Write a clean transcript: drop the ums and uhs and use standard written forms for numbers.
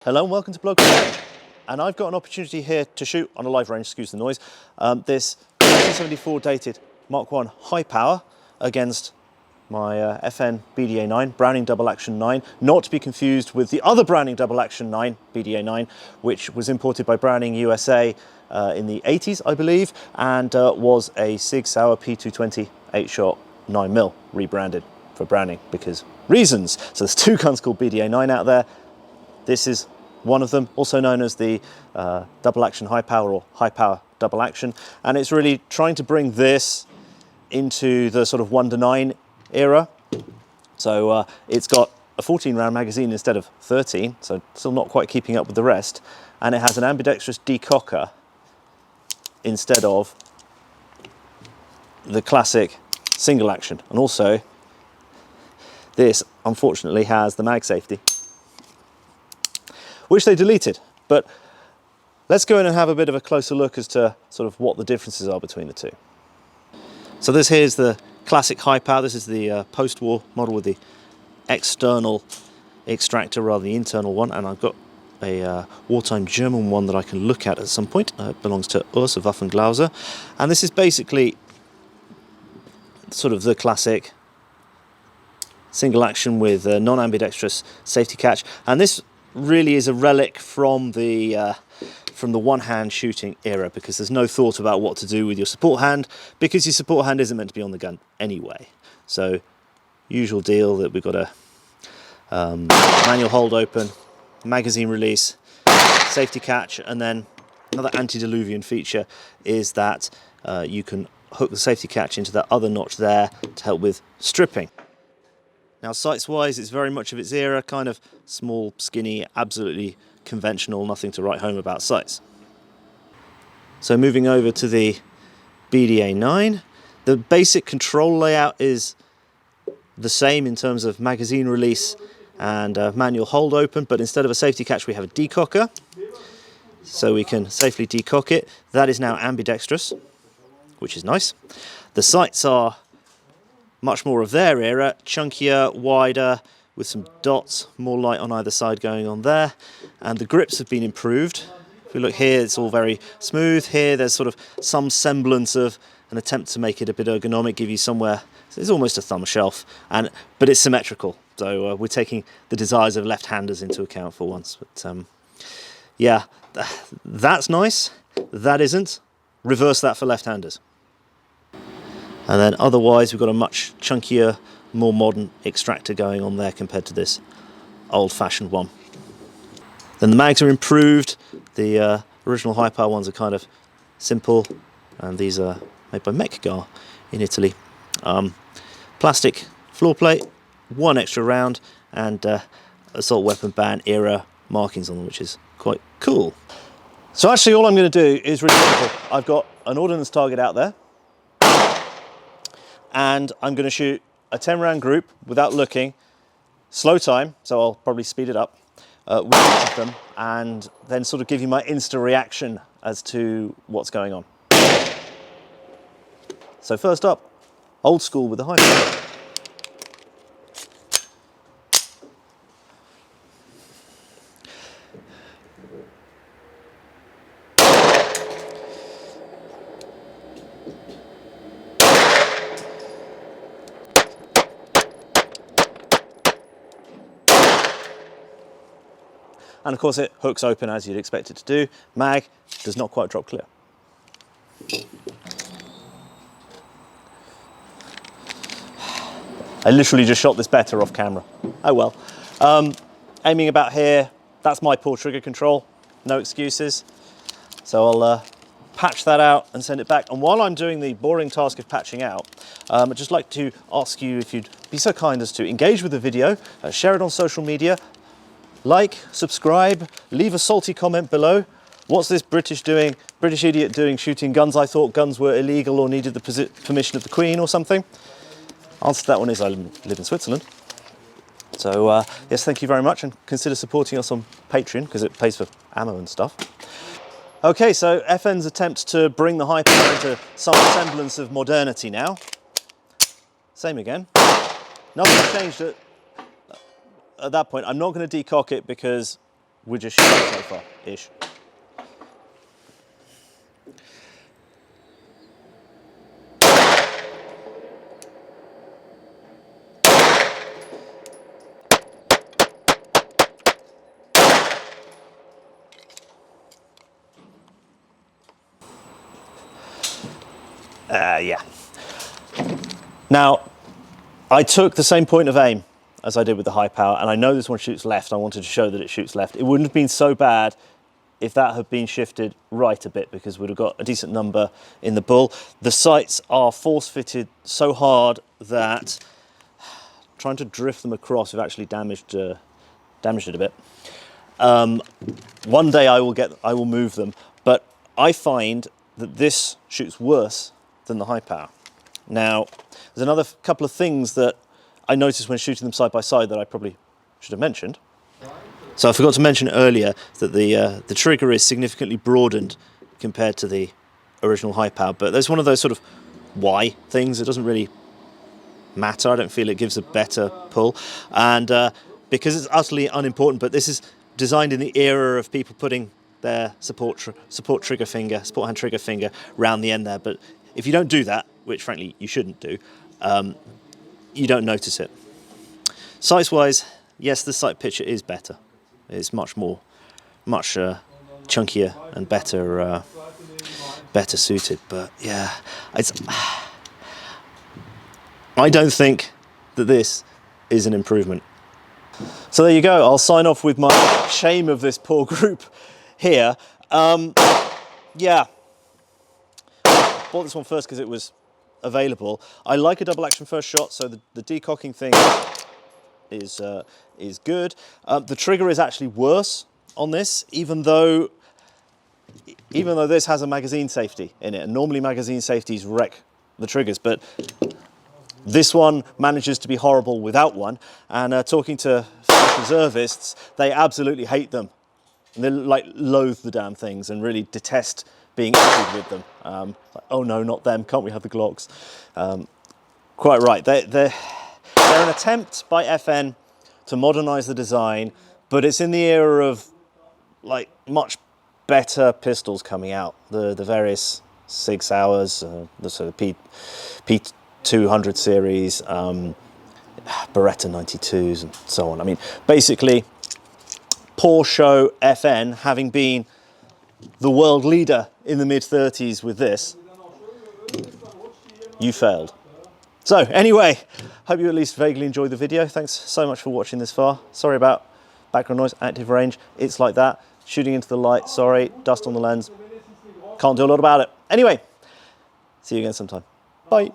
Hello and welcome to Blog Range. And I've got an opportunity here to shoot on a live range, excuse the noise, this 1974 dated Mark 1 high power against my FN BDA-9, Browning Double Action 9, not to be confused with the other Browning Double Action 9, BDA-9, which was imported by Browning USA in the 80s, I believe, and was a SIG P220 8-shot 9mm, rebranded for Browning because reasons. So there's two guns called BDA-9 out there. This is one of them, also known as the double action high power or high power double action. And it's really trying to bring this into the sort of 1-9 era. So it's got a 14 round magazine instead of 13, so still not quite keeping up with the rest. And it has an ambidextrous decocker instead of the classic single action. And also this unfortunately has the mag safety, which they deleted. But let's go in and have a bit of a closer look as to sort of what the differences are between the two. So this here's the classic high power. This is the post-war model with the external extractor rather than the internal one. And I've got a wartime German one that I can look at some point. It belongs to Ursa Waffenglauser. And this is basically sort of the classic single action with non-ambidextrous safety catch. And this really is a relic from the one-hand shooting era, because there's no thought about what to do with your support hand, because your support hand isn't meant to be on the gun anyway. So usual deal that we've got a manual hold open, magazine release, safety catch, and then another antediluvian feature is that you can hook the safety catch into that other notch there to help with stripping. Now sights-wise, it's very much of its era, kind of small, skinny, absolutely conventional, nothing to write home about sights. So moving over to the BDA-9, the basic control layout is the same in terms of magazine release and manual hold open, but instead of a safety catch we have a decocker, so we can safely decock it. That is now ambidextrous, which is nice. The sights are much more of their era, chunkier, wider, with some dots, more light on either side going on there. And the grips have been improved. If we look here, it's all very smooth. Here, there's sort of some semblance of an attempt to make it a bit ergonomic, give you somewhere, it's almost a thumb shelf, but it's symmetrical. So we're taking the desires of left-handers into account for once. But yeah, that's nice. That isn't. Reverse that for left-handers. And then otherwise we've got a much chunkier, more modern extractor going on there compared to this old-fashioned one. Then the mags are improved. The original high power ones are kind of simple, and these are made by Mekgar in Italy. Plastic floor plate, one extra round, and assault weapon ban era markings on them, which is quite cool. So actually all I'm going to do is really simple. I've got an ordnance target out there, and I'm going to shoot a 10-round group without looking, slow time, so I'll probably speed it up, with each of them, and then sort of give you my insta reaction as to what's going on. So first up, old school with the high power. And of course it hooks open as you'd expect it to do. Mag does not quite drop clear. I literally just shot this better off camera. Oh well. Aiming about here, that's my poor trigger control. No excuses. So I'll patch that out and send it back. And while I'm doing the boring task of patching out, I'd just like to ask you if you'd be so kind as to engage with the video, share it on social media, like, subscribe, leave a salty comment below. What's this British idiot doing shooting guns? I thought guns were illegal or needed the permission of the Queen or something. Answer to that one is I live in Switzerland. So yes, thank you very much, and consider supporting us on Patreon because it pays for ammo and stuff. Okay, so FN's attempt to bring the high power into some semblance of modernity now. Same again. Nothing changed at that point. I'm not going to decock it because we're just shooting so far-ish. Yeah. Now, I took the same point of aim as I did with the high power, and I know this one shoots left. I wanted to show that it shoots left. It wouldn't have been so bad if that had been shifted right a bit, because we'd have got a decent number in the bull. The sights are force fitted so hard that trying to drift them across have actually damaged it a bit. One day I will move them, but I find that this shoots worse than the high power. Now, there's another couple of things that I noticed when shooting them side by side that I probably should have mentioned. So I forgot to mention earlier that the trigger is significantly broadened compared to the original high power, but there's one of those sort of why things. It doesn't really matter. I don't feel it gives a better pull, and because it's utterly unimportant, but this is designed in the era of people putting their support hand trigger finger round the end there. But if you don't do that, which frankly you shouldn't do, you don't notice it. Sights-wise, yes, the sight picture is better. It's much chunkier and better suited. But yeah, I don't think that this is an improvement. So there you go. I'll sign off with my shame of this poor group here. Yeah, bought this one first because it was available. I like a double action first shot, so the decocking thing is good. The trigger is actually worse on this, even though this has a magazine safety in it, and normally magazine safeties wreck the triggers, but this one manages to be horrible without one. And talking to reservists, they absolutely hate them. And they like loathe the damn things and really detest being issued with them. Like, oh no, not them, can't we have the Glocks? Quite right, they're an attempt by FN to modernise the design, but it's in the era of like much better pistols coming out. The various SIG Sauers, the P220 series, Beretta 92s and so on. I mean, basically, poor show FN, having been the world leader in the mid-30s with this, you failed. So anyway, hope you at least vaguely enjoyed the video. Thanks so much for watching this far. Sorry about background noise, active range, it's like that. Shooting into the light, sorry, dust on the lens. Can't do a lot about it. Anyway, see you again sometime. Bye.